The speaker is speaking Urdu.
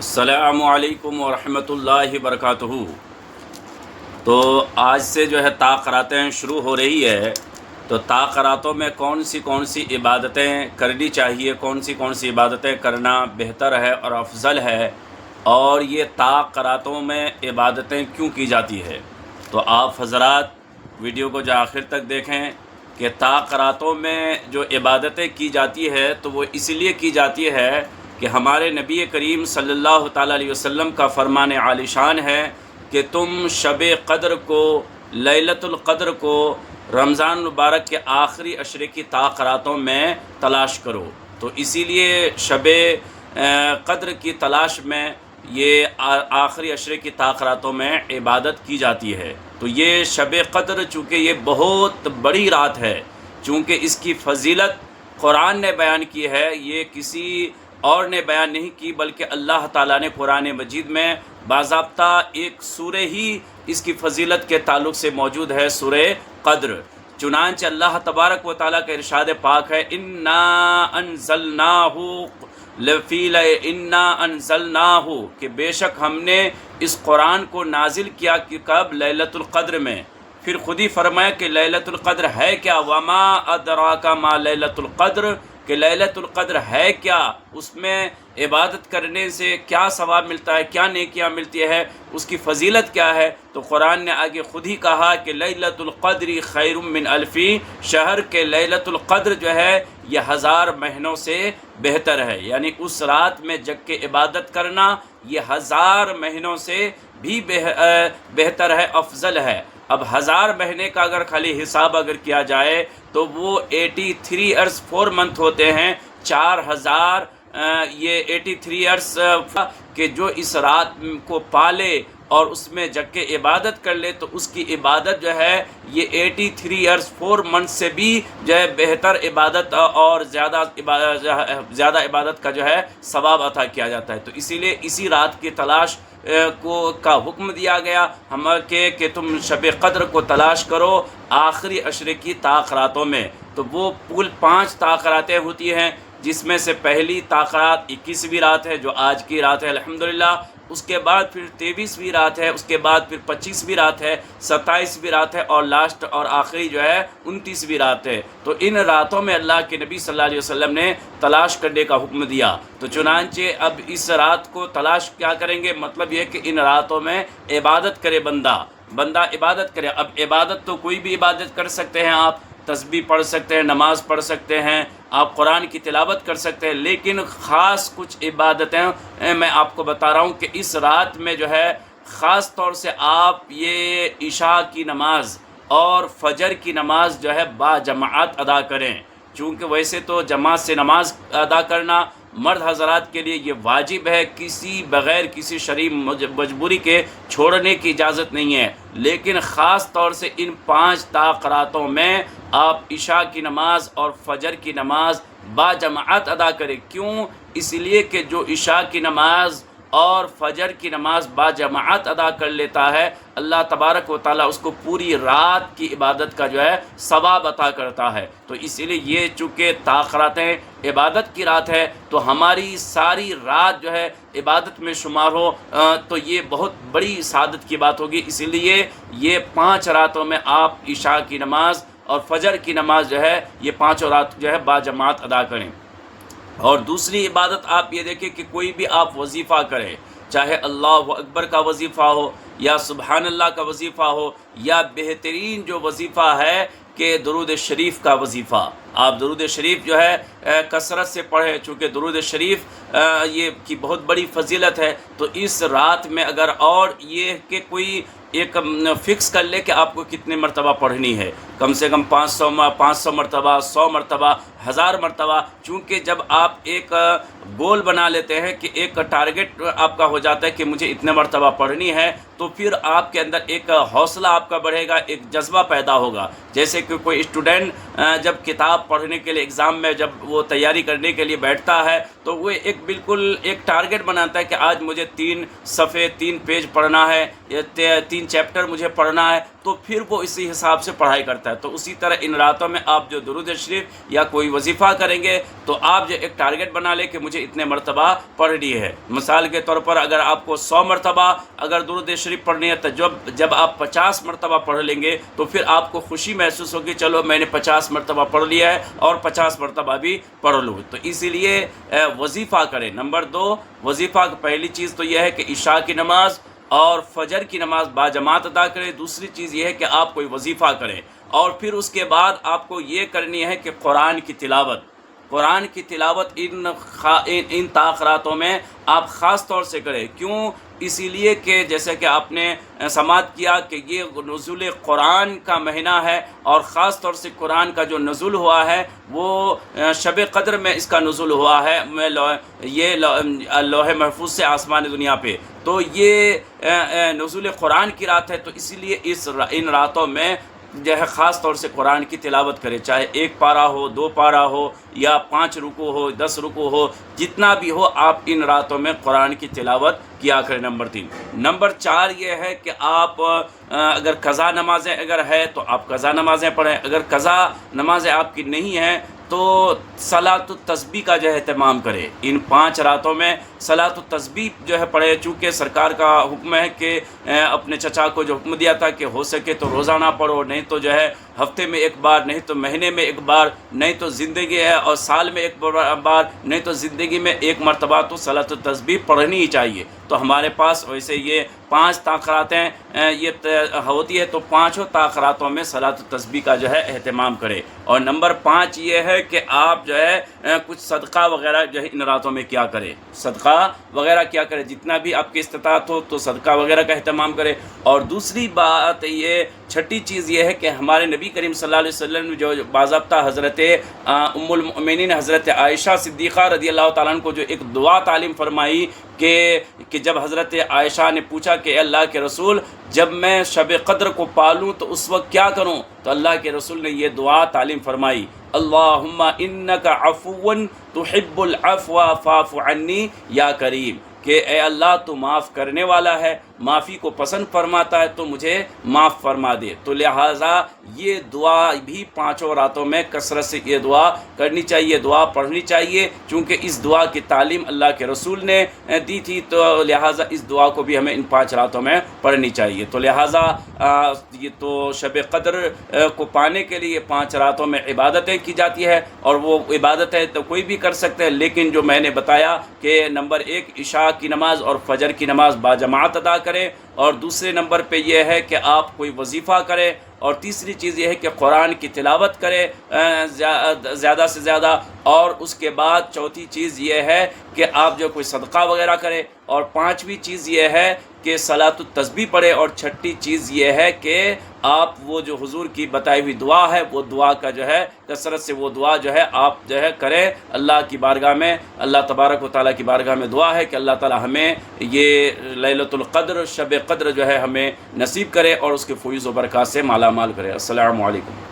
السلام علیکم ورحمۃ اللہ وبرکاتہ۔ تو آج سے جو ہے قراتیں شروع ہو رہی ہے، تو قراتوں میں کون سی عبادتیں کرنی چاہیے، کون سی عبادتیں کرنا بہتر ہے اور افضل ہے، اور یہ قراتوں میں عبادتیں کیوں کی جاتی ہے۔ تو آپ حضرات ویڈیو کو جو آخر تک دیکھیں کہ قراتوں میں جو عبادتیں کی جاتی ہے تو وہ اس لیے کی جاتی ہے کہ ہمارے نبی کریم صلی اللہ تعالیٰ علیہ وسلم کا فرمان عالی شان ہے کہ تم شب قدر کو، لیلۃ القدر کو رمضان مبارک کے آخری عشرے کی قراتوں میں تلاش کرو۔ تو اسی لیے شب قدر کی تلاش میں یہ آخری عشرے کی قراتوں میں عبادت کی جاتی ہے۔ تو یہ شب قدر چونکہ یہ بہت بڑی رات ہے، چونکہ اس کی فضیلت قرآن نے بیان کی ہے، یہ کسی اور نے بیان نہیں کی، بلکہ اللہ تعالیٰ نے قرآن مجید میں باضابطہ ایک سورہ ہی اس کی فضیلت کے تعلق سے موجود ہے، سورہ قدر۔ چنانچہ اللہ تبارک و تعالیٰ کا ارشاد پاک ہے انا انزلناہ انا انزلناہ، کہ بے شک ہم نے اس قرآن کو نازل کیا کہ کب؟ لیلۃ القدر میں۔ پھر خود ہی فرمایا کہ لیلۃ القدر ہے کیا، وما ادراک ما لیلۃ القدر، کہ لیلۃ القدر ہے کیا، اس میں عبادت کرنے سے کیا ثواب ملتا ہے، کیا نیکیاں ملتی ہے، اس کی فضیلت کیا ہے۔ تو قرآن نے آگے خود ہی کہا کہ لیلۃ القدر خیر من الف شہر، کے لیلۃ القدر جو ہے یہ 1000 مہینوں سے بہتر ہے، یعنی اس رات میں جگ کے عبادت کرنا یہ 1000 مہینوں سے بھی بہتر ہے، افضل ہے۔ اب 1000 مہینے کا اگر خالی حساب اگر کیا جائے تو وہ 83 ایئرس 4 منتھ ہوتے ہیں، 4000 یہ 83 ایئرس کہ جو اس رات کو پالے اور اس میں جگ کے عبادت کر لے تو اس کی عبادت جو ہے یہ 83 ایئرس 4 منتھ سے بھی جو ہے بہتر عبادت اور زیادہ عبادت کا جو ہے ثواب عطا کیا جاتا ہے۔ تو اسی لیے اسی رات کی تلاش کا حکم دیا گیا ہم کہ تم شب قدر کو تلاش کرو آخری عشرے کی قراتوں میں۔ تو وہ کل 5 قراتیں ہوتی ہیں، جس میں سے پہلی قرات 21ویں رات ہے جو آج کی رات ہے الحمدللہ، اس کے بعد پھر 23ویں رات ہے، اس کے بعد پھر 25ویں رات ہے، 27ویں رات ہے، اور لاسٹ اور آخری جو ہے 29ویں رات ہے۔ تو ان راتوں میں اللہ کے نبی صلی اللہ علیہ وسلم نے تلاش کرنے کا حکم دیا۔ تو چنانچہ اب اس رات کو تلاش کیا کریں گے، مطلب یہ کہ ان راتوں میں عبادت کرے بندہ عبادت کرے۔ اب عبادت تو کوئی بھی عبادت کر سکتے ہیں، آپ تسبیح پڑھ سکتے ہیں، نماز پڑھ سکتے ہیں، آپ قرآن کی تلاوت کر سکتے ہیں، لیکن خاص کچھ عبادتیں میں آپ کو بتا رہا ہوں کہ اس رات میں جو ہے خاص طور سے آپ یہ عشاء کی نماز اور فجر کی نماز جو ہے با جماعت ادا کریں، چونکہ ویسے تو جماعت سے نماز ادا کرنا مرد حضرات کے لیے یہ واجب ہے، بغیر کسی شرعی مجبوری کے چھوڑنے کی اجازت نہیں ہے، لیکن خاص طور سے ان 5 قراتوں میں آپ عشاء کی نماز اور فجر کی نماز با جماعت ادا کریں۔ کیوں؟ اس لیے کہ جو عشاء کی نماز اور فجر کی نماز با جماعت ادا کر لیتا ہے، اللہ تبارک و تعالیٰ اس کو پوری رات کی عبادت کا جو ہے ثواب عطا کرتا ہے۔ تو اسی لیے یہ چونکہ قراتیں عبادت کی رات ہے تو ہماری ساری رات جو ہے عبادت میں شمار ہو تو یہ بہت بڑی سعادت کی بات ہوگی۔ اسی لیے یہ 5 راتوں میں آپ عشاء کی نماز اور فجر کی نماز جو ہے یہ 5 رات جو ہے با جماعت ادا کریں۔ اور دوسری عبادت آپ یہ دیکھیں کہ کوئی بھی آپ وظیفہ کریں، چاہے اللہ اکبر کا وظیفہ ہو یا سبحان اللہ کا وظیفہ ہو، یا بہترین جو وظیفہ ہے کہ درود شریف کا وظیفہ، آپ درود شریف جو ہے کثرت سے پڑھیں، چونکہ درود شریف یہ کی بہت بڑی فضیلت ہے۔ تو اس رات میں اگر اور یہ کہ کوئی ایک فکس کر لے کہ آپ کو کتنے مرتبہ پڑھنی ہے، کم سے کم 500 مرتبہ، 100 مرتبہ، 1000 مرتبہ، چونکہ جب آپ ایک گول بنا لیتے ہیں کہ ایک ٹارگٹ آپ کا ہو جاتا ہے کہ مجھے اتنے مرتبہ پڑھنی ہے، تو پھر آپ کے اندر ایک حوصلہ آپ کا بڑھے گا، ایک جذبہ پیدا ہوگا۔ جیسے کہ کوئی اسٹوڈنٹ جب کتاب پڑھنے کے لیے ایگزام میں جب وہ تیاری کرنے کے لیے بیٹھتا ہے تو وہ بالکل ایک ٹارگٹ بناتا ہے کہ آج مجھے 3 صفحے 3 پیج پڑھنا ہے یا 3 چیپٹر مجھے پڑھنا ہے، تو پھر وہ اسی حساب سے پڑھائی کرتا ہے۔ تو اسی طرح ان راتوں میں آپ جو درود شریف یا کوئی وظیفہ کریں گے تو آپ جو ایک ٹارگٹ بنا لیں کہ مجھے اتنے مرتبہ پڑھنی ہے۔ مثال کے طور پر اگر آپ کو 100 مرتبہ اگر درود شریف پڑھنی ہے تو جب آپ 50 مرتبہ پڑھ لیں گے تو پھر آپ کو خوشی محسوس ہوگی، چلو میں نے 50 مرتبہ پڑھ لیا ہے اور 50 مرتبہ بھی پڑھ لوں۔ تو اسی لیے وظیفہ کریں۔ نمبر 2، وظیفہ کی پہلی چیز تو یہ ہے کہ عشاء کی نماز اور فجر کی نماز باجماعت ادا کریں۔ دوسری چیز یہ ہے کہ آپ کوئی وظیفہ کریں، اور پھر اس کے بعد آپ کو یہ کرنی ہے کہ قرآن کی تلاوت ان تاخراتوں میں آپ خاص طور سے کریں۔ کیوں؟ اسی لیے کہ جیسے کہ آپ نے سماعت کیا کہ یہ نزول قرآن کا مہینہ ہے، اور خاص طور سے قرآن کا جو نزول ہوا ہے وہ شب قدر میں اس کا نزول ہوا ہے، یہ لوح محفوظ سے آسمان دنیا پہ، تو یہ نزول قرآن کی رات ہے۔ تو اسی لیے ان راتوں میں جو ہے خاص طور سے قرآن کی تلاوت کرے، چاہے 1 پارہ ہو، 2 پارہ ہو، یا 5 رکوع ہو، 10 رکوع ہو، جتنا بھی ہو آپ ان راتوں میں قرآن کی تلاوت کیا کریں۔ نمبر 3۔ نمبر 4 یہ ہے کہ آپ اگر قضا نمازیں اگر ہے تو آپ قضا نمازیں پڑھیں، اگر قضا نمازیں آپ کی نہیں ہیں تو صلاۃ التسبیح کا جو ہے اہتمام کرے۔ ان 5 راتوں میں صلاۃ التسبیح جو ہے پڑھے، چونکہ سرکار کا حکم ہے کہ اپنے چچا کو جو حکم دیا تھا کہ ہو سکے تو روزانہ پڑھو، نہیں تو جو ہے ہفتے میں 1 بار، نہیں تو مہینے میں 1 بار، نہیں تو زندگی ہے اور سال میں 1 بار، نہیں تو زندگی میں 1 مرتبہ تو صلاۃ التسبیح پڑھنی ہی چاہیے۔ تو ہمارے پاس ویسے یہ 5 تاخراتیں یہ ہوتی ہے، تو 5 تاخراتوں میں صلاۃ التسبیح کا جو ہے اہتمام کرے۔ اور نمبر 5 یہ ہے کہ آپ جو ہے کچھ صدقہ وغیرہ جو ہے ان راتوں میں کیا کرے، صدقہ وغیرہ کیا کرے، جتنا بھی آپ کی استطاعت ہو تو صدقہ وغیرہ کا اہتمام کرے۔ اور دوسری بات یہ، چھٹی چیز یہ ہے کہ ہمارے نبی کریم صلی اللہ علیہ وسلم جو باضابطہ حضرت ام المؤمنین حضرت عائشہ صدیقہ رضی اللہ تعالیٰ عنہ کو جو ایک دعا تعلیم فرمائی کہ جب حضرت عائشہ نے پوچھا کہ اے اللہ کے رسول، جب میں شب قدر کو پالوں تو اس وقت کیا کروں، تو اللہ کے رسول نے یہ دعا تعلیم فرمائی، اللہم انک عفو تحب العفو فاعف عنی یا کریم، کہ اے اللہ تو معاف کرنے والا ہے، معافی کو پسند فرماتا ہے، تو مجھے معاف فرما دے۔ تو لہٰذا یہ دعا بھی 5 راتوں میں کثرت سے یہ دعا کرنی چاہیے، دعا پڑھنی چاہیے، چونکہ اس دعا کی تعلیم اللہ کے رسول نے دی تھی، تو لہٰذا اس دعا کو بھی ہمیں ان 5 راتوں میں پڑھنی چاہیے۔ تو لہٰذا یہ تو شب قدر کو پانے کے لیے 5 راتوں میں عبادتیں کی جاتی ہے، اور وہ عبادتیں تو کوئی بھی کر سکتے ہیں، لیکن جو میں نے بتایا کہ نمبر 1 عشاء کی نماز اور فجر کی نماز باجماعت ادا کریں، اور دوسرے نمبر پہ یہ ہے کہ آپ کوئی وظیفہ کریں، اور تیسری چیز یہ ہے کہ قرآن کی تلاوت کرے زیادہ سے زیادہ، اور اس کے بعد چوتھی چیز یہ ہے کہ آپ جو کوئی صدقہ وغیرہ کرے، اور 5ویں چیز یہ ہے کہ صلاۃ التسبیح پڑھے، اور 6ٹھی چیز یہ ہے کہ آپ وہ جو حضور کی بتائی ہوئی دعا ہے وہ دعا کا جو ہے کثرت سے وہ دعا جو ہے آپ جو ہے کریں اللہ کی بارگاہ میں۔ اللہ تبارک و تعالیٰ کی بارگاہ میں دعا ہے کہ اللہ تعالیٰ ہمیں یہ لیلۃ القدر شب قدر جو ہے ہمیں نصیب کرے، اور اس کے فیض و برکات سے مالا مال کرے۔ السلام علیکم۔